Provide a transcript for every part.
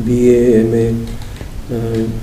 BA MA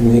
MA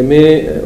MA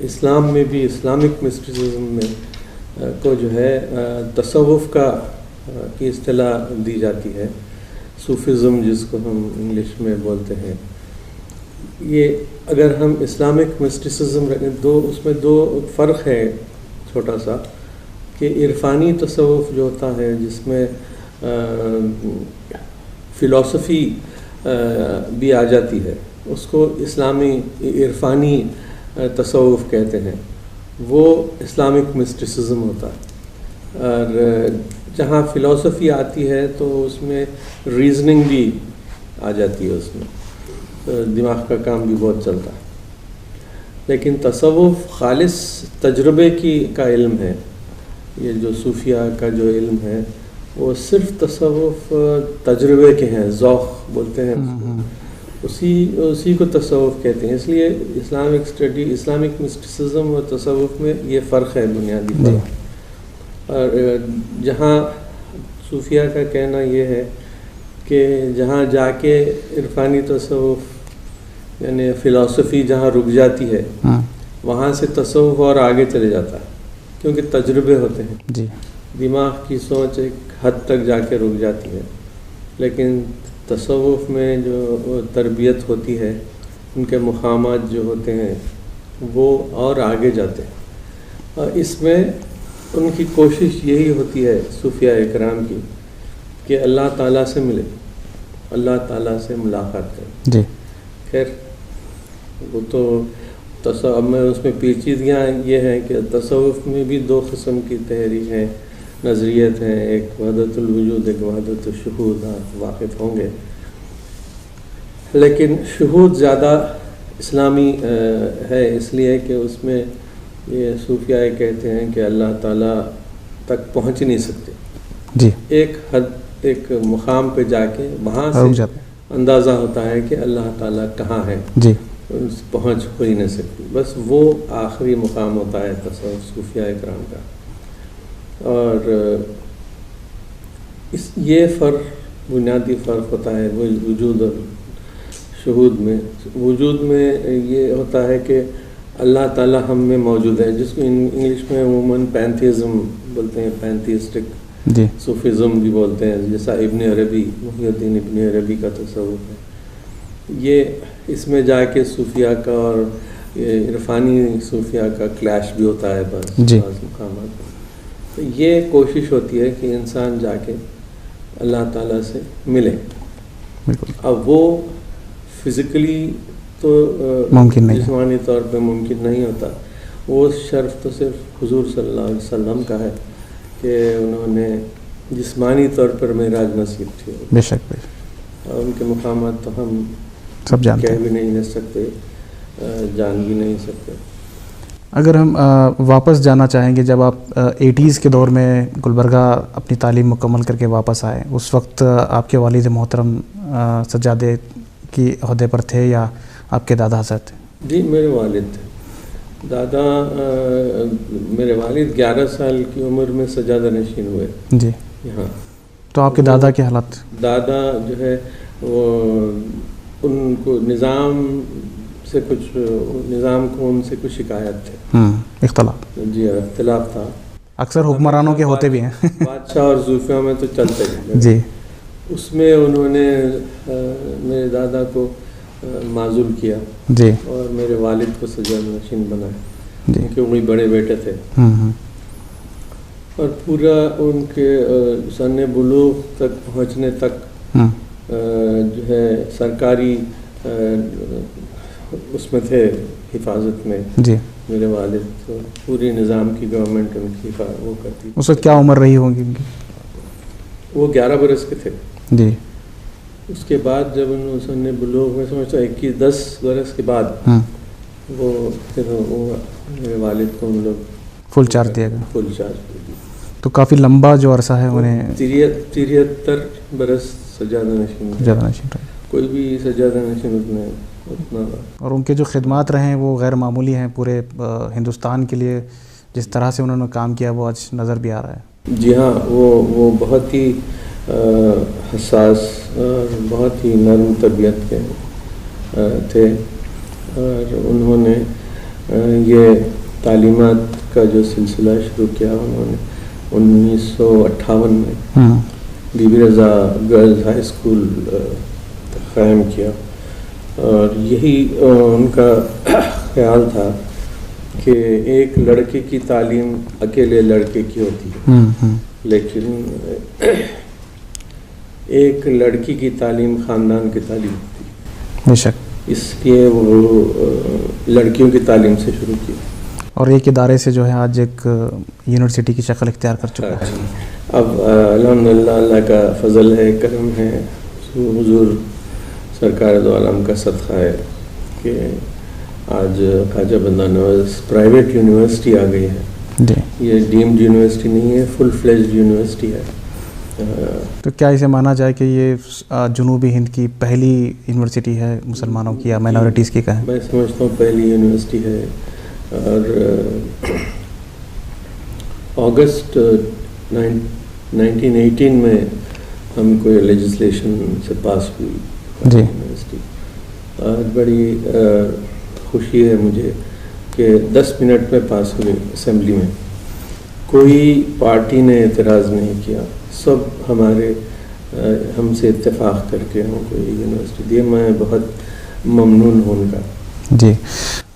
اسلام میں بھی Islamic مسٹیسزم میں کو جو ہے تصوف کی اصطلاح دی جاتی ہے، صوفزم جس کو ہم انگلش میں بولتے ہیں. یہ اگر ہم اسلامک مسٹیسزم رکھیں اس میں دو فرق ہے چھوٹا سا، کہ عرفانی تصوف جو ہوتا ہے جس میں فلسفی بھی آ جاتی ہے، اس کو اسلامی عرفانی تصوف کہتے ہیں، وہ اسلامک مسٹیسزم ہوتا ہے. اور جہاں فلسفی آتی ہے تو اس میں ریزننگ بھی آ جاتی ہے، اس میں دماغ کا کام بھی بہت چلتا ہے. لیکن تصوف خالص تجربے کا علم ہے. یہ جو صوفیہ کا جو علم ہے وہ صرف تصوف تجربے کے ہیں، ذوق بولتے ہیں اسی کو تصوف کہتے ہیں. اس لیے اسلامک اسٹڈی، اسلامک مسٹیسزم اور تصوف میں یہ فرق ہے، بنیادی فرق. اور جہاں صوفیہ کا کہنا یہ ہے کہ جہاں جا کے عرفانی تصوف یعنی فلسفی جہاں رک جاتی ہے وہاں سے تصوف اور آگے چلے جاتا ہے، کیونکہ تجربے ہوتے ہیں. جی، دماغ کی سوچ ایک حد تک جا کے رک جاتی ہے، لیکن تصوف میں جو تربیت ہوتی ہے، ان کے مقامات جو ہوتے ہیں وہ اور آگے جاتے ہیں. اور اس میں ان کی کوشش یہی ہوتی ہے صوفیہ اکرام کی کہ اللہ تعالیٰ سے ملے، اللہ تعالیٰ سے ملاقات کرے. جی، خیر وہ تو اب میں اس میں پیچیدگیاں یہ ہیں کہ تصوف میں بھی دو قسم کی تحریک ہیں، نظریت ہیں، ایک وحدت الوجود، ایک وحدت الشہود. آپ واقف ہوں گے، لیکن شہود زیادہ اسلامی ہے، اس لیے کہ اس میں یہ صوفیہ کہتے ہیں کہ اللہ تعالیٰ تک پہنچ نہیں سکتے. جی، ایک مقام پہ جا کے وہاں سے اندازہ ہوتا ہے کہ اللہ تعالیٰ کہاں ہے. جی، پہنچ ہو ہی نہیں سکتی. بس وہ آخری مقام ہوتا ہے تصوف صوفیہ اکرام کا. اور یہ فرق بنیادی فرق ہوتا ہے وہ وجود اور شہود میں. وجود میں یہ ہوتا ہے کہ اللہ تعالیٰ ہم میں موجود ہے، جس کو انگلش میں عموماً پینتھیزم بولتے ہیں، پینتھیسٹک صوفیزم بھی بولتے ہیں، جیسا ابن عربی، محی الدین ابن عربی کا تصوف ہے. یہ اس میں جا کے صوفیہ کا اور عرفانی صوفیہ کا کلیش بھی ہوتا ہے بعض مقامات. تو یہ کوشش ہوتی ہے کہ انسان جا کے اللہ تعالیٰ سے ملے. اب وہ فزیکلی تو ممکن نہیں، جسمانی طور پہ ممکن نہیں ہوتا. وہ شرف تو صرف حضور صلی اللہ علیہ وسلم کا ہے کہ انہوں نے جسمانی طور پر معراج نصیب تھی. بے شک، اور ان کے مقامات تو ہم سب جانتے کہہ بھی نہیں سکتے، جان بھی نہیں سکتے. اگر ہم واپس جانا چاہیں گے، جب آپ 80s کے دور میں گلبرگہ اپنی تعلیم مکمل کر کے واپس آئے، اس وقت آپ کے والد محترم سجادے کی عہدے پر تھے یا آپ کے دادا حضرت تھے؟ جی، میرے والد تھے. دادا میرے والد 11 سال کی عمر میں سجادہ نشین ہوئے. جی، یہاں. تو آپ کے دادا کے حالات؟ دادا جو ہے وہ ان کو نظام کو ان سے کچھ شکایت تھے، اختلاف. جی، اختلاف تھا. اکثر حکمرانوں کے ہوتے بھی ہیں. بادشاہ اور صوفیوں میں تو چلتے ہیں. جی. اس میں انہوں نے میرے دادا کو معزول کیا. جی. اور میرے والد کو سجادہ نشین بنایا. جی. کیونکہ وہی بڑے بیٹے تھے. اور پورا ان کے سن بلوغ تک پہنچنے تک جو ہے سرکاری اس میں تھے، حفاظت میں. جی. میرے والد پوری نظام کی گورنمنٹ ان کی وہ کرتی. اس وقت کیا عمر رہی ہوگی ان کی؟ وہ 11 برس کے تھے. جی. اس کے بعد جب انہوں سن بلوغ میں سمجھتا 10 برس کے بعد وہ پھر میرے والد کو ان لوگ فل چارج دیا گیا. فل چارج دیا. تو کافی لمبا جو عرصہ ہے انہیں 73 برس سجادہ نشین رہے. کوئی بھی سجادہ نشین اتنا. اور ان کے جو خدمات رہے ہیں وہ غیر معمولی ہیں پورے ہندوستان کے لیے. جس طرح سے انہوں نے کام کیا وہ آج نظر بھی آ رہا ہے. جی ہاں، وہ بہت ہی حساس اور بہت ہی نرم طبیعت کے تھے. اور انہوں نے یہ تعلیمات کا جو سلسلہ شروع کیا انہوں نے 1958 میں Bibi Raza girls high school قائم کیا، اور یہی ان کا خیال تھا کہ ایک لڑکے کی تعلیم اکیلے لڑکے کی ہوتی ہے، لیکن ایک لڑکی کی تعلیم خاندان کی تعلیم ہوتی ہے، بے شک، اس لیے وہ لڑکیوں کی تعلیم سے شروع کی، اور ایک ادارے سے جو ہے آج ایک یونیورسٹی کی شکل اختیار کر چکا ہے۔ اب الحمدللہ اللہ کا فضل ہے، کرم ہے، حضور سرکار دو عالم کا صدقہ ہے کہ آج خواجہ بندہ نواز پرائیویٹ یونیورسٹی آ گئی ہے جی۔ یہ ڈیمڈ یونیورسٹی نہیں ہے، فل فلیجڈ یونیورسٹی ہے۔ تو کیا اسے مانا جائے کہ یہ جنوبی ہند کی پہلی یونیورسٹی ہے مسلمانوں کی یا مائنورٹیز کی کہیں؟ میں سمجھتا ہوں پہلی یونیورسٹی ہے، اور اگست 1918 میں ہم کو لیجسلیشن سے پاس ہوئی جی۔ یونیورسٹی، اور بڑی خوشی ہے مجھے کہ 10 منٹ میں پاس ہوئی اسمبلی میں، کوئی پارٹی نے اعتراض نہیں کیا، سب ہم سے اتفاق کر کے ہم کو یہ یونیورسٹی دی، میں بہت ممنون ہوں ان کا۔ جی،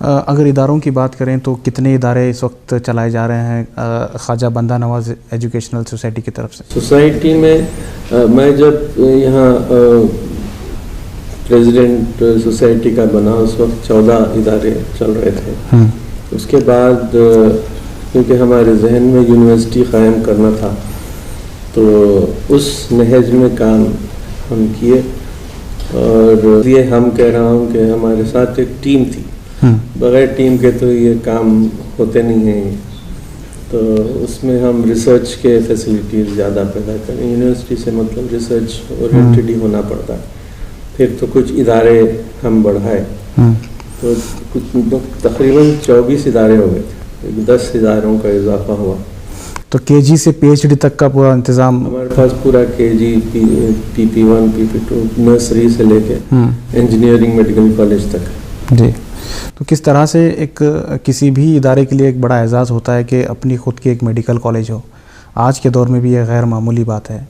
اگر اداروں کی بات کریں تو کتنے ادارے اس وقت چلائے جا رہے ہیں خواجہ بندہ نواز ایجوکیشنل سوسائٹی کی طرف سے؟ سوسائٹی میں میں جب یہاں پریزیڈنٹ سوسائٹی کا بنا اس وقت 14 ادارے چل رہے تھے، اس کے بعد کیونکہ ہمارے ذہن میں یونیورسٹی قائم کرنا تھا تو اس نہج میں کام ہم کیے، اور یہ ہم کہہ رہا ہوں کہ ہمارے ساتھ ایک ٹیم تھی، بغیر ٹیم کے تو یہ کام ہوتے نہیں ہیں، تو اس میں ہم ریسرچ کے فیسلٹیز زیادہ پیدا کریں، یونیورسٹی سے مطلب ریسرچ اورینٹڈ ہی ہونا پڑتا ہے، پھر تو کچھ ادارے ہم بڑھائے، تو تقریباً 24 ادارے ہو گئے تھے، 10 اداروں کا اضافہ ہوا۔ تو کے جی سے پی ایچ ڈی تک کا پورا انتظام ہمارے پاس پورا کے جی، پی پی 1 پی پی 2 نرسری سے لے کے انجینئرنگ میڈیکل کالج تک۔ جی، تو کس طرح سے ایک کسی بھی ادارے کے لیے ایک بڑا اعزاز ہوتا ہے کہ اپنی خود کی ایک میڈیکل کالج ہو، آج کے دور میں بھی یہ غیر معمولی بات ہے۔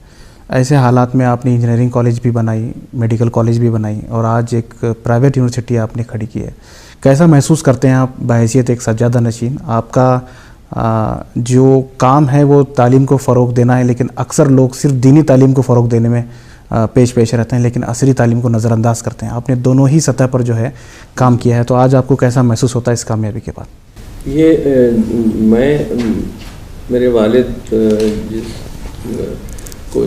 ایسے حالات میں آپ نے انجینئرنگ کالج بھی بنائی، میڈیکل کالج بھی بنائی، اور آج ایک پرائیویٹ یونیورسٹی آپ نے کھڑی کی ہے، کیسا محسوس کرتے ہیں آپ بحیثیت ایک سجادہ نشین؟ آپ کا جو کام ہے وہ تعلیم کو فروغ دینا ہے، لیکن اکثر لوگ صرف دینی تعلیم کو فروغ دینے میں پیش رہتے ہیں، لیکن عصری تعلیم کو نظر انداز کرتے ہیں۔ آپ نے دونوں ہی سطح پر جو ہے کام کیا ہے، تو آج آپ کو کیسا محسوس ہوتا ہے اس کامیابی کے بعد؟ یہ میرے والد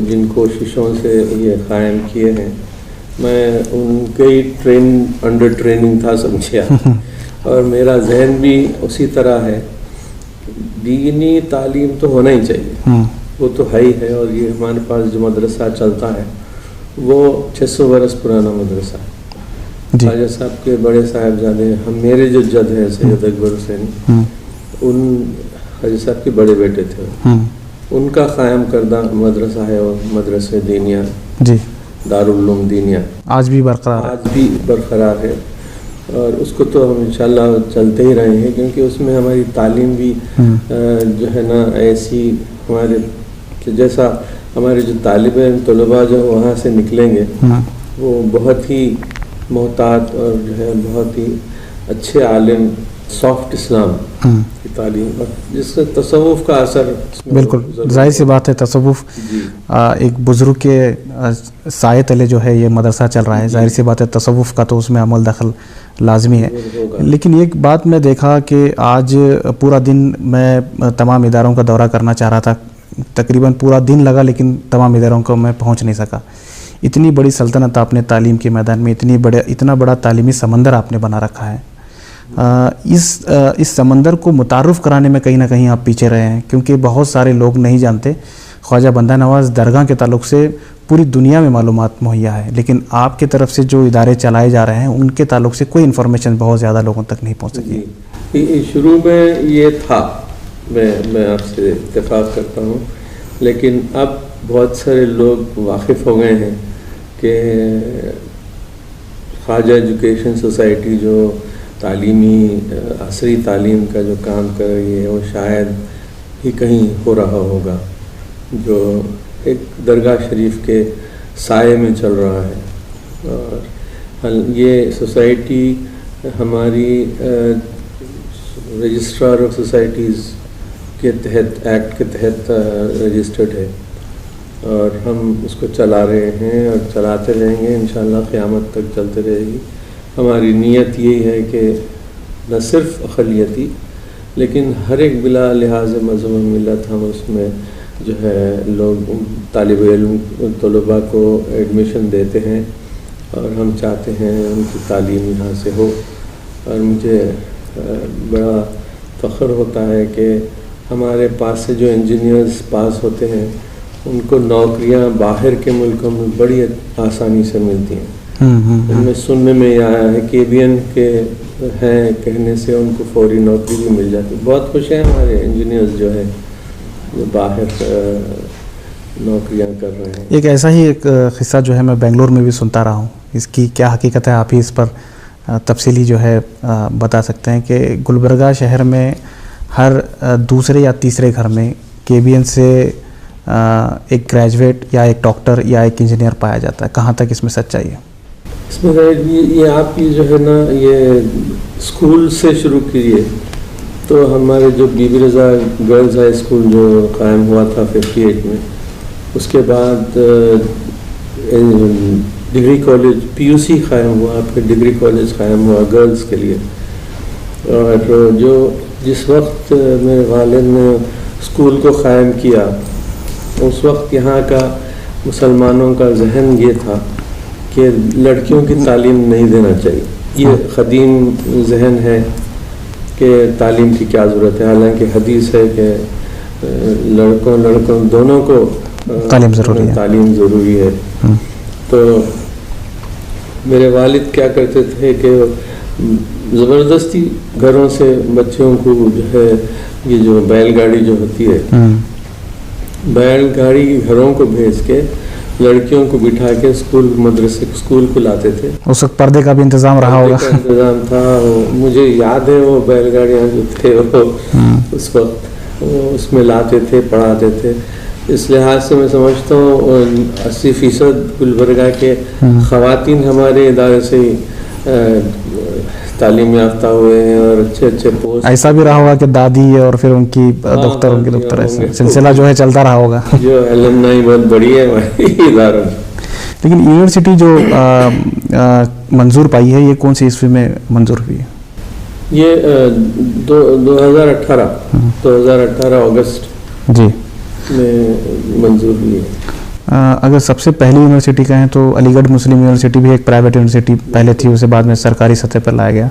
جن کوششوں سے یہ قائم کیے ہیں، میں ان کے انڈر ٹریننگ تھا سمجھیا، اور میرا ذہن بھی اسی طرح ہے، دینی تعلیم تو ہونا ہی چاہیے، وہ تو ہے ہی ہے، اور یہ ہمارے پاس جو مدرسہ چلتا ہے وہ 600 برس پرانا مدرسہ ہے۔ خواجہ صاحب کے بڑے صاحبزادے، میرے جو جد ہیں سید اکبر حسین، ان خواجہ صاحب کے بڑے بیٹے تھے، ان کا قائم کردہ مدرسہ ہے، اور مدرسہ دینیا جی، دارالعلوم دینیا آج بھی برقرار ہے، اور اس کو تو ہم انشاءاللہ چلتے ہی رہے ہیں، کیونکہ اس میں ہماری تعلیم بھی جو ہے نا ایسی ہمارے کہ جیسا ہمارے جو طالب علم طلباء جو وہاں سے نکلیں گے وہ بہت ہی محتاط اور جو ہے بہت ہی اچھے عالم، سافٹ اسلام کی تعلیم، جس سے تصوف کا اثر بالکل ظاہر سی بات ہے، تصوف ایک بزرگ کے سائے تلے جو ہے یہ مدرسہ چل رہا ہے، ظاہر سی بات ہے تصوف کا تو اس میں عمل دخل لازمی ہے۔ لیکن ایک بات میں دیکھا کہ آج پورا دن میں تمام اداروں کا دورہ کرنا چاہ رہا تھا، تقریباً پورا دن لگا، لیکن تمام اداروں کو میں پہنچ نہیں سکا۔ اتنی بڑی سلطنت آپ نے تعلیم کے میدان میں، اتنا بڑا تعلیمی سمندر آپ نے بنا رکھا ہے، اس سمندر کو متعارف کرانے میں کہیں نہ کہیں آپ پیچھے رہے ہیں، کیونکہ بہت سارے لوگ نہیں جانتے خواجہ بندہ نواز درگاہ کے تعلق سے پوری دنیا میں معلومات مہیا ہے، لیکن آپ کی طرف سے جو ادارے چلائے جا رہے ہیں ان کے تعلق سے کوئی انفارمیشن بہت زیادہ لوگوں تک نہیں پہنچ سکی۔ شروع میں یہ تھا، میں آپ سے اتفاق کرتا ہوں، لیکن اب بہت سارے لوگ واقف ہو گئے ہیں کہ خواجہ ایجوکیشن سوسائٹی جو تعلیمی عصری تعلیم کا جو کام کر رہی ہے وہ شاید ہی کہیں ہو رہا ہوگا، جو ایک درگاہ شریف کے سائے میں چل رہا ہے. اور یہ سوسائٹی ہماری رجسٹرار آف سوسائٹیز کے تحت، ایکٹ کے تحت رجسٹرڈ ہے، اور ہم اس کو چلا رہے ہیں اور چلاتے رہیں گے انشاءاللہ، قیامت تک چلتے رہے گی. ہماری نیت یہی ہے کہ نہ صرف اقلیتی لیکن ہر ایک بلا لحاظ مذہب و ملت ہم اس میں جو ہے لوگ طالب علم طلباء کو ایڈمیشن دیتے ہیں، اور ہم چاہتے ہیں ان کی تعلیم یہاں سے ہو. اور مجھے بڑا فخر ہوتا ہے کہ ہمارے پاس سے جو انجینئرز پاس ہوتے ہیں ان کو نوکریاں باہر کے ملکوں میں بڑی آسانی سے ملتی ہیں. ان میں سننے میں یہ آیا ہے کہ KBN کے ہیں کہنے سے ان کو فوری نوکری بھی مل جاتی. بہت خوش ہیں ہمارے انجینئرز جو ہیں جو باہر نوکریاں کر رہے ہیں. ایک ایسا ہی ایک قصہ جو ہے میں بنگلور میں بھی سنتا رہا ہوں، اس کی کیا حقیقت ہے آپ ہی اس پر تفصیلی جو ہے بتا سکتے ہیں کہ گلبرگہ شہر میں ہر دوسرے یا تیسرے گھر میں KBN سے ایک گریجویٹ یا ایک ڈاکٹر یا ایک انجینئر پایا جاتا ہے. کہاں تک اس میں سچائی ہے؟ اس میں یہ آپ کی جو ہے نا یہ اسکول سے شروع کیجیے تو ہمارے جو Bibi Raza girls high school جو قائم ہوا تھا 58 میں، اس کے بعد ڈگری کالج PUC قائم ہوا، پھر ڈگری کالج قائم ہوا گرلز کے لیے. اور جو جس وقت میرے والد نے اسکول کو قائم کیا اس وقت یہاں کا مسلمانوں کا ذہن یہ تھا کہ لڑکیوں کی تعلیم نہیں دینا چاہیے. یہ قدیم ذہن ہے کہ تعلیم کی کیا ضرورت ہے، حالانکہ حدیث ہے کہ لڑکوں دونوں کو تعلیم ضروری ہے. تو میرے والد کیا کرتے تھے کہ زبردستی گھروں سے بچوں کو جو ہے یہ جو بیل گاڑی جو ہوتی ہے بیل گاڑی گھروں کو بھیج کے لڑکیوں کو بٹھا کے اسکول کو لاتے تھے. اس وقت پردے کا بھی انتظام رہا ہوگا. انتظام تھا. مجھے یاد ہے وہ بیل گاڑیاں جو تھے وہ اس وقت اس میں لاتے تھے، پڑھاتے تھے. اس لحاظ سے میں سمجھتا ہوں 80% گلبرگہ کے خواتین ہمارے ادارے سے تعلیم یافتہ ہوئے ہیں اور اچھے پوسٹ. ایسا بھی رہا ہوگا کہ دادی اور پھر ان کی دختر ایسا سلسلہ جو ہے چلتا رہا ہوگا. جو الومنائی بہت بڑی ہے ہماری اداروں. لیکن یونیورسٹی جو منظور پائی ہے یہ کون سی عیسوی میں منظور ہوئی ہے؟ یہ 2018 اگست جی میں منظور ہوئی ہے. اگر سب سے پہلی یونیورسٹی کہیں تو علی گڑھ مسلم یونیورسٹی بھی ایک پرائیویٹ یونیورسٹی پہلے تھی، اسے بعد میں سرکاری سطح پر لایا گیا.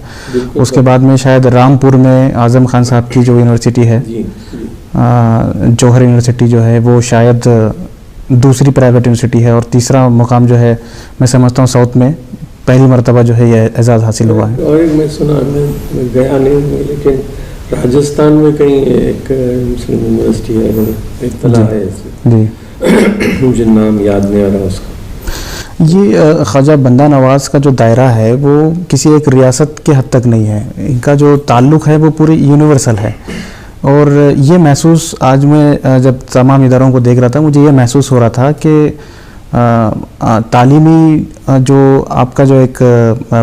اس کے بعد میں شاید رامپور میں اعظم خان صاحب کی جو یونیورسٹی ہے جوہر یونیورسٹی جو ہے وہ شاید دوسری پرائیویٹ یونیورسٹی ہے. اور تیسرا مقام جو ہے میں سمجھتا ہوں ساؤتھ میں پہلی مرتبہ جو ہے یہ اعزاز حاصل ہوا ہے. اور میں سنا میں گیا نہیں ہوں لیکن راجستھان میں کہیں ایک مسلم یونیورسٹی ہے، اطلاع ہے جی مجھے نام یاد نہیں آ رہا اس کا. یہ خواجہ بندہ نواز کا جو دائرہ ہے وہ کسی ایک ریاست کے حد تک نہیں ہے، ان کا جو تعلق ہے وہ پوری یونیورسل ہے. اور یہ محسوس آج میں جب تمام اداروں کو دیکھ رہا تھا مجھے یہ محسوس ہو رہا تھا کہ تعلیمی جو آپ کا جو ایک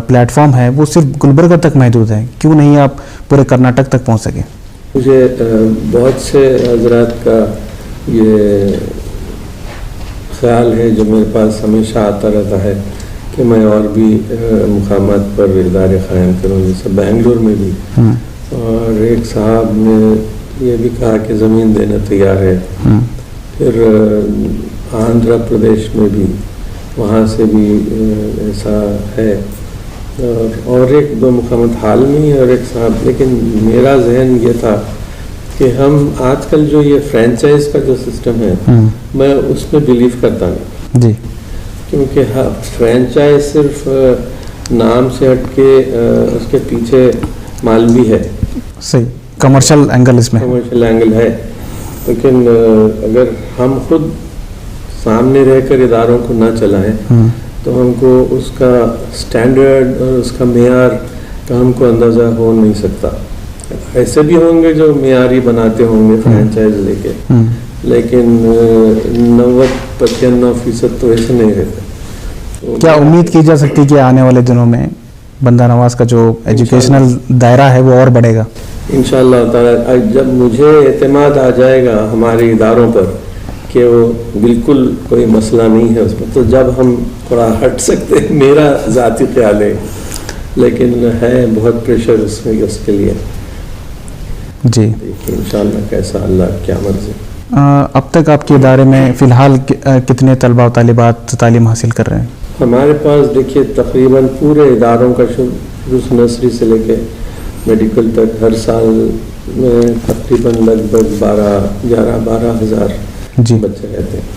پلیٹ فارم ہے وہ صرف گلبرگہ تک محدود ہے، کیوں نہیں آپ پورے کرناٹک تک پہنچ سکے؟ مجھے بہت سے حضرات کا یہ خیال ہے جو میرے پاس ہمیشہ آتا رہتا ہے کہ میں اور بھی مقامات پر ادارے قائم کروں، جیسے بنگلور میں بھی. اور ایک صاحب نے یہ بھی کہا کہ زمین دینا تیار ہے. پھر آندھرا پردیش میں بھی وہاں سے بھی ایسا ہے. اور ایک دو مقامات حال میں ہی اور ایک صاحب. لیکن میرا ذہن یہ تھا کہ ہم آج کل جو یہ فرینچائز کا جو سسٹم ہے میں اس میں بلیو کرتا نہیں جی، کیونکہ فرینچائز صرف نام سے ہٹ کے اس کے پیچھے مال بھی ہے. صحیح، کمرشل اینگل اس میں کمرشل اینگل ہے. لیکن اگر ہم خود سامنے رہ کر اداروں کو نہ چلائیں تو ہم کو اس کا سٹینڈرڈ اور اس کا معیار کام کو اندازہ ہو نہیں سکتا. ایسے بھی ہوں گے جو معیاری بناتے ہوں گے فرینچائز لے کے, لیکن 90-95% تو ایسے نہیں رہتے. کیا امید کی جا سکتی کہ آنے والے دنوں میں بندہ نواز کا جو ایجوکیشنل دائرہ ہے وہ اور بڑھے گا؟ انشاءاللہ تعالیٰ جب مجھے اعتماد آ جائے گا ہمارے اداروں پر کہ وہ بالکل کوئی مسئلہ نہیں ہے اس میں, تو جب ہم تھوڑا ہٹ سکتے ہیں, میرا ذاتی خیال ہے, لیکن ہے بہت پریشر اس میں اس کے لیے. جی دیکھیے انشاءاللہ کیسا اللہ کیا مرضی. اب تک آپ کے ادارے میں فی الحال کتنے طلباء و طالبات تعلیم حاصل کر رہے ہیں؟ ہمارے پاس دیکھیے تقریباً پورے اداروں کا شروع نرسری سے لے کے میڈیکل تک ہر سال میں تقریباً لگ بھگ 12 ہزار جی بچے رہتے ہیں.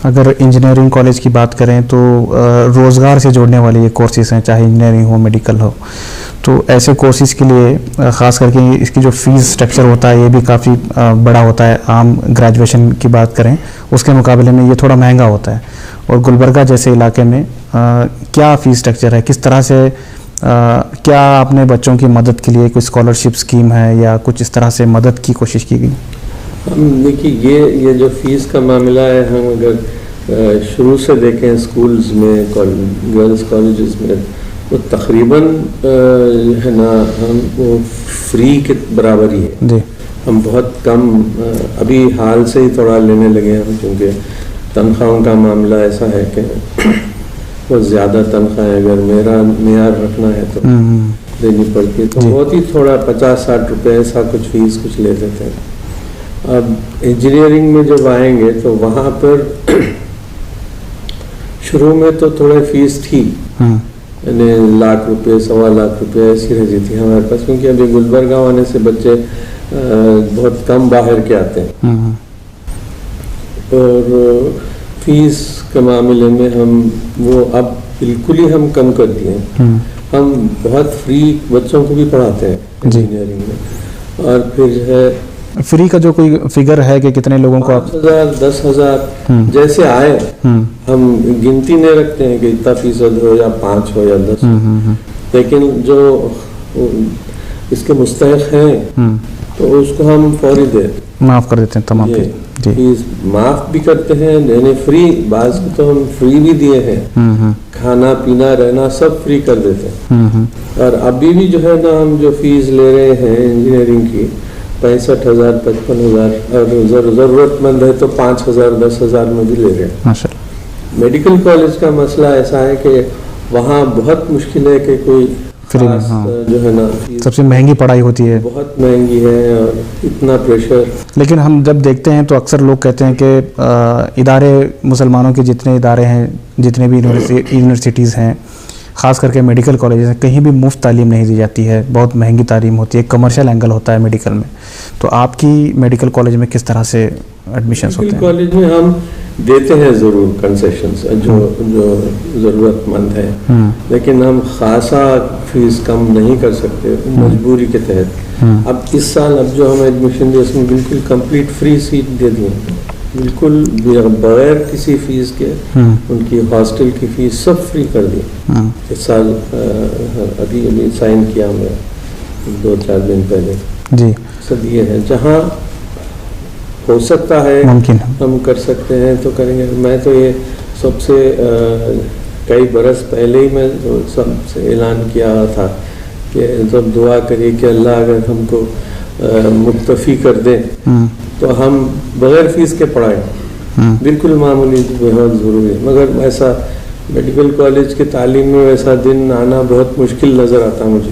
اگر انجینئرنگ کالج کی بات کریں تو روزگار سے جوڑنے والے یہ کورسز ہیں, چاہے انجینئرنگ ہو میڈیکل ہو, تو ایسے کورسز کے لیے خاص کر کے اس کی جو فیس اسٹرکچر ہوتا ہے یہ بھی کافی بڑا ہوتا ہے. عام گریجویشن کی بات کریں اس کے مقابلے میں یہ تھوڑا مہنگا ہوتا ہے. اور گلبرگہ جیسے علاقے میں کیا فیس اسٹرکچر ہے, کس طرح سے کیا آپ نے بچوں کی مدد کے لیے کوئی اسکالرشپ اسکیم ہے یا کچھ اس طرح سے مدد کی کوشش کی گئی؟ ہم دیکھیے یہ جو فیس کا معاملہ ہے, ہم اگر شروع سے دیکھیں اسکولز میں گرلز کالجز میں وہ تقریباً ہے نا ہم وہ فری کے برابر ہی ہے. جی ہم بہت کم ابھی حال سے ہی تھوڑا لینے لگے ہم, کیونکہ تنخواہوں کا معاملہ ایسا ہے کہ بہت زیادہ تنخواہیں اگر میرا معیار رکھنا ہے تو دینی پڑتی ہے, تو بہت ہی تھوڑا 50-60 روپے ایسا کچھ فیس کچھ لیتے تھے. اب انجینئرنگ میں جب آئیں گے تو وہاں پر شروع میں تو تھوڑے فیس تھی, یعنی 1 لاکھ روپے 1.25 لاکھ روپے ایسی رہتی تھی ہمارے پاس, کیونکہ ابھی گلبرگہ آنے سے بچے بہت کم باہر کے آتے ہیں. اور فیس کے معاملے میں ہم وہ اب بالکل ہی ہم کم کر دیے ہیں. ہم بہت فری بچوں کو بھی پڑھاتے ہیں انجینئرنگ میں. اور پھر ہے فری کا جو کوئی فگر ہے کہ کتنے لوگوں کو 5,000 10,000 جیسے آئے, ہم گنتی نہیں رکھتے ہیں کہ اتنا فیصد ہو یا 5 ہو یا 10, لیکن جو اس کے مستحق ہیں تو اس کو ہم فوری معاف کر دیتے ہیں تمام فیس معاف بھی کرتے ہیں, یعنی فری. بعض کو تو ہم فری بھی دیے ہیں, کھانا پینا رہنا سب فری کر دیتے ہیں. اور ابھی بھی جو ہے نا ہم جو فیس لے رہے ہیں انجینئرنگ کی 65,000 55,000, اور ضرورت مند ہے تو 5,000 10,000 میں بھی لے رہے ہیں. میڈیکل کالج کا مسئلہ ایسا ہے کہ وہاں بہت مشکل ہے کہ کوئی فری میں جو ہے نا سب سے مہنگی پڑھائی ہوتی ہے, بہت مہنگی ہے اور اتنا پریشر. لیکن ہم جب دیکھتے ہیں تو اکثر لوگ کہتے ہیں کہ ادارے مسلمانوں کے جتنے ادارے ہیں, جتنے بھی یونیورسٹیز ہیں, خاص کر کے میڈیکل کالجز ہیں, کہیں بھی مفت تعلیم نہیں دی جاتی ہے, بہت مہنگی تعلیم ہوتی ہے, کمرشل اینگل ہوتا ہے میڈیکل میں. تو آپ کی میڈیکل کالج میں کس طرح سے ایڈمیشنز ہوتے ہیں؟ میڈیکل کالج میں ہم دیتے ہیں ضرور کنسیشنز جو ضرورت مند ہے, لیکن ہم خاصا فیس کم نہیں کر سکتے مجبوری کے تحت. اب اس سال اب جو ہم ایڈمیشن دی اس میں بالکل کمپلیٹ فری سیٹ دے دی, بالکل بغیر کسی فیس کے. ان کی ہاسٹل کی فیس سب فری کر دی اس سال. ابھی سائن کیا ہم نے 2-4 دن پہلے. جی سب یہ ہے جہاں ہو سکتا ہے ممکن ہم کر سکتے ہیں تو کریں گے. میں تو یہ سب سے کئی برس پہلے ہی میں سب سے اعلان کیا تھا کہ سب دعا کریے کہ اللہ اگر ہم کو مکتفی کر دیں تو ہم بغیر فیس کے پڑھائیں. بالکل معمولی بہت ضروری ہے, مگر ایسا میڈیکل کالج کی تعلیم میں ویسا دن آنا بہت مشکل نظر آتا مجھے.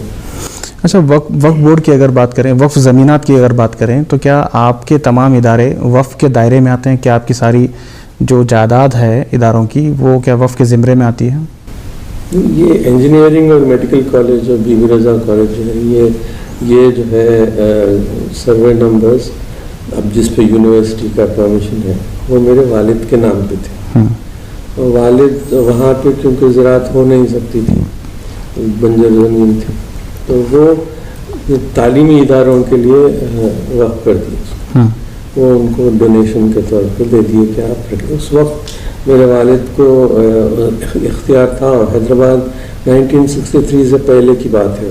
اچھا, وقف بورڈ کی اگر بات کریں, وقف زمینات کی اگر بات کریں, تو کیا آپ کے تمام ادارے وقف کے دائرے میں آتے ہیں؟ کیا آپ کی ساری جو جائیداد ہے اداروں کی وہ کیا وقف کے زمرے میں آتی ہے؟ یہ انجینئرنگ اور میڈیکل کالج جو بی بی رضا کالج ہے, یہ جو ہے سروے نمبرز اب جس پہ یونیورسٹی کا پرمیشن ہے وہ میرے والد کے نام پہ تھے. والد وہاں پہ کیونکہ زراعت ہو نہیں سکتی تھی, بنجر زمین تھی, تو وہ تعلیمی اداروں کے لیے وقف کر دیے. وہ ان کو ڈونیشن کے طور پہ دے دیے کہ آپ رکھیں. اس وقت میرے والد کو اختیار تھا, اور حیدرآباد 1963 سے پہلے کی بات ہے,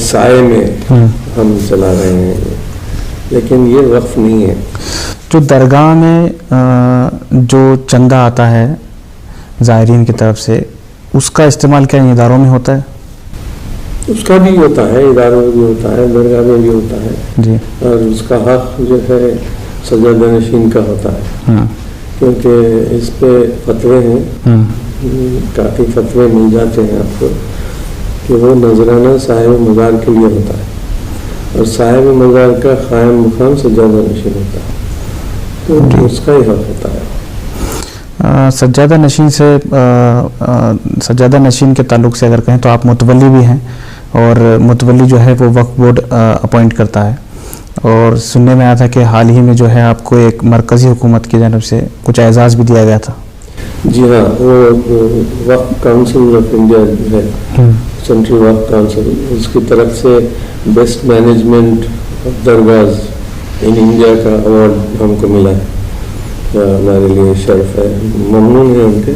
سائے میں ہم چلا رہے ہیں، لیکن یہ وقف نہیں ہے. جو درگاہ میں جو چندہ آتا ہے زائرین کی طرف سے، اس کا استعمال کیا ان اداروں میں ہوتا ہے؟ اس کا بھی ہوتا ہے، اداروں میں بھی ہوتا ہے، درگاہ میں بھی ہوتا ہے جی. اور اس کا حق جو ہے سجادہ نشین کا ہوتا ہے، کیونکہ اس پہ فتوے ہیں، کافی فتوے مل جاتے ہیں آپ کو کہ وہ نذرانہ صاحب مزار کے لیے ہوتا ہے، اور صاحب مزار کا قائم مقام سجادہ نشین ہوتا ہے، تو اس کا ہی حق ہوتا ہے. سجادہ نشین سے سجادہ نشین کے تعلق سے اگر کہیں تو آپ متولی بھی ہیں، اور متولی جو ہے وہ وقف بورڈ اپوائنٹ کرتا ہے، اور سننے میں آیا تھا کہ حال ہی میں جو ہے آپ کو ایک مرکزی حکومت کی جانب سے کچھ اعزاز بھی دیا گیا تھا. جی ہاں، وہ وقف کاؤنسل آف انڈیا ہے، سینٹرل وقف کاؤنسل، اس کی طرف سے best management of dargahs in India کا ایوارڈ ہم کو ملا ہے. ہمارے لیے شرف ہے، ممنون ہے ان کے.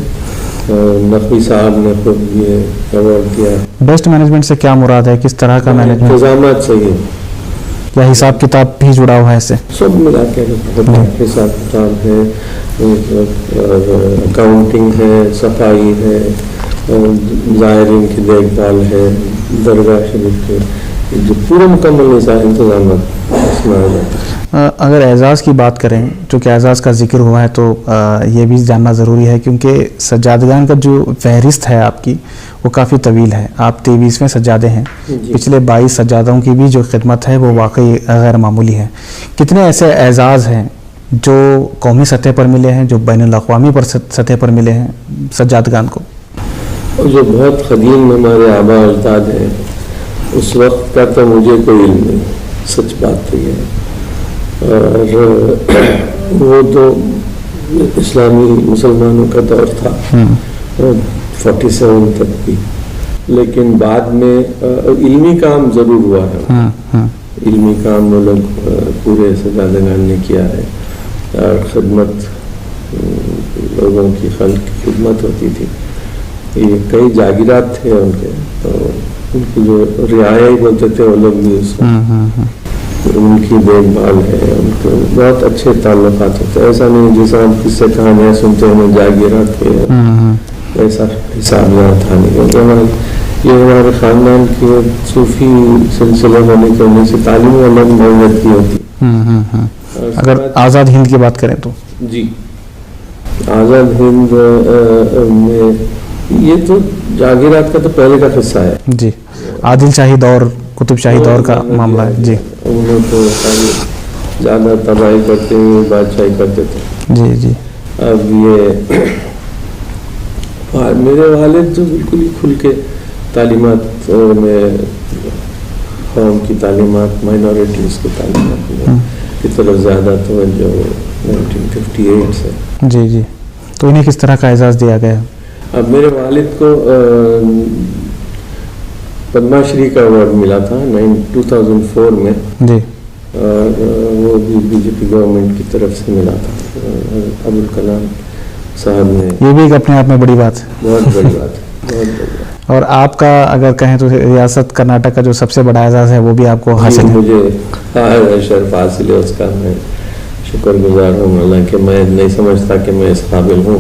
نقوی صاحب نے خود یہ ایوارڈ دیا. بیسٹ مینجمنٹ سے کیا مراد ہے؟ کس طرح کا مینجمنٹ؟ انتظامات صحیح یا حساب کتاب بھی جڑا ہوا ہے اس سے؟ سب ملا کے حساب کتاب ہے، اکاؤنٹنگ ہے، صفائی ہے، زائرین کی دیکھ بھال ہے، درگاہ شریف کے جو پورے مکمل انتظامات اس میں آ جاتے ہیں. اگر اعزاز کی بات کریں، چونکہ اعزاز کا ذکر ہوا ہے تو یہ بھی جاننا ضروری ہے، کیونکہ سجادگان کا جو فہرست ہے آپ کی وہ کافی طویل ہے. آپ 23ویں سجادے ہیں، پچھلے 22 سجادوں کی بھی جو خدمت ہے وہ واقعی غیر معمولی ہے. کتنے ایسے اعزاز ہیں جو قومی سطح پر ملے ہیں، جو بین الاقوامی پر سطح پر ملے ہیں سجادگان کو؟ جو بہت قدیم ہمارے آباء اجداد ہیں، اس وقت کا تو مجھے کوئی علم نہیں، سچ بات تو یہ ہے. اور وہ تو اسلامی مسلمانوں کا دور تھا 47 تک بھی، لیکن بعد میں علمی کام ضرور ہوا ہے. علمی کام وہ لوگ پورے سجادگان نے کیا ہے، اور خدمت لوگوں کی خلق کی خدمت ہوتی تھی. یہ کئی جاگیرات تھے ان کے، تو ان کی جو رعایا ہی بولتے تھے وہ لوگ بھی، اس ان کی دیکھ بھال ہے، ان کو بہت اچھے تعلقات ہوتے ہیں. ایسا نہیں جیسا ہم کس سے کہانیاں سنتے ہیں جاگیرات تھے، ایسا حساب نہ تھا نہیں. کیونکہ یہ ہمارے خاندان کے صوفی سلسلے ہونے کی وجہ سے تعلیم الگ نوعیت کی ہوتی. اگر آزاد ہند کی بات کریں تو جی، آزاد ہند میں یہ تو جاگیرات کا تو پہلے کا قصہ ہے. جی، عادل شاہی دور، قطب شاہی دور کا معاملہ ہے. جی، انہوں تو زیادہ تباہی کرتے ہوئے بادشاہی کرتے تھے. جی جی. اب یہ میرے والد جو بالکل ہی کھل کے تعلیمات میں، قوم کی تعلیمات، مائنورٹیز کی تعلیمات کی طرف زیادہ توجہ 1958 سے. جی جی. تو انہیں کس طرح کا اعزاز دیا گیا؟ اب میرے والد کو پدما شری کا ایوارڈ ملا تھا 2004 میں. جی. اور وہ بھی بی جے پی گورنمنٹ کی طرف سے ملا تھا. ابوالکلام صاحب نے. یہ بھی ایک اپنے آپ میں بڑی بات ہے. بہت بڑی بات ہے، بہت بڑی بات. اور آپ کا اگر کہیں تو ریاست کرناٹک کا جو سب سے بڑا اعزاز ہے وہ بھی آپ کو حاصل ہے. مجھے شرف حاصل ہے اس کا. میں شکر گزار ہوں اللہ کہ میں نہیں سمجھتا کہ میں اس قابل ہوں.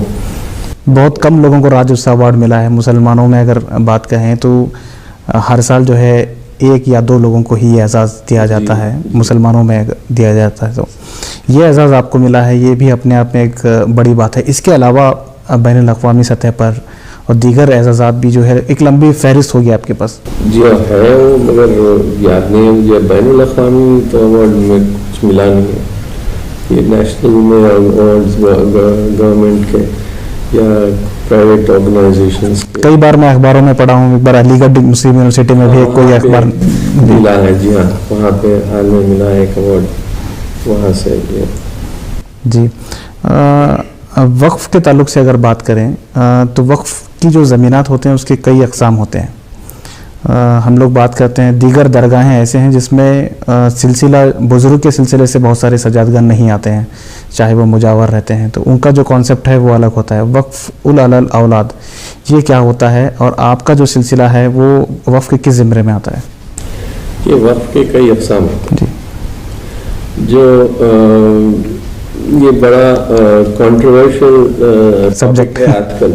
بہت کم لوگوں کو راجیہ ایوارڈ ملا ہے. مسلمانوں میں اگر بات کہیں تو ہر سال جو ہے 1 یا 2 لوگوں کو ہی اعزاز دیا جاتا ہے، مسلمانوں میں دیا جاتا ہے. تو یہ اعزاز آپ کو ملا ہے، یہ بھی اپنے آپ میں ایک بڑی بات ہے. اس کے علاوہ بین الاقوامی سطح پر اور دیگر اعزازات بھی جو ہے ایک لمبی فہرست ہوگی آپ کے پاس. جی ہے وہ، مگر یاد نہیں ہے مجھے. بین الاقوامی تو ایوارڈ میں کچھ ملا نہیں ہے. یہ نیشنل میں ایوارڈز گورنمنٹ کے یا پرائیویٹ آرگنائزیشنز کے. کئی بار میں اخباروں میں پڑھا ہوں. ایک بار علی گڑھ مسلم یونیورسٹی میں بھی کوئی اخبار ملا ہے. جی ہاں، وہاں پہ حال میں ملا ہے ایک ایوارڈ، وہاں سے. جی. وقف کے تعلق سے اگر بات کریں تو وقف کی جو زمینات ہوتے ہیں اس کے کئی اقسام ہوتے ہیں. ہم لوگ بات کرتے ہیں دیگر درگاہیں ایسے ہیں جس میں سلسلہ بزرگ کے سلسلے سے بہت سارے سجادگان نہیں آتے ہیں، چاہے وہ مجاور رہتے ہیں، تو ان کا جو کانسیپٹ ہے وہ الگ ہوتا ہے. وقف الاولاد یہ کیا ہوتا ہے، اور آپ کا جو سلسلہ ہے وہ وقف کے کس زمرے میں آتا ہے؟ کہ وقف کے کئی اقسام ہوتے ہیں جو یہ بڑا کنٹروورشل سبجیکٹ ہے آج کل.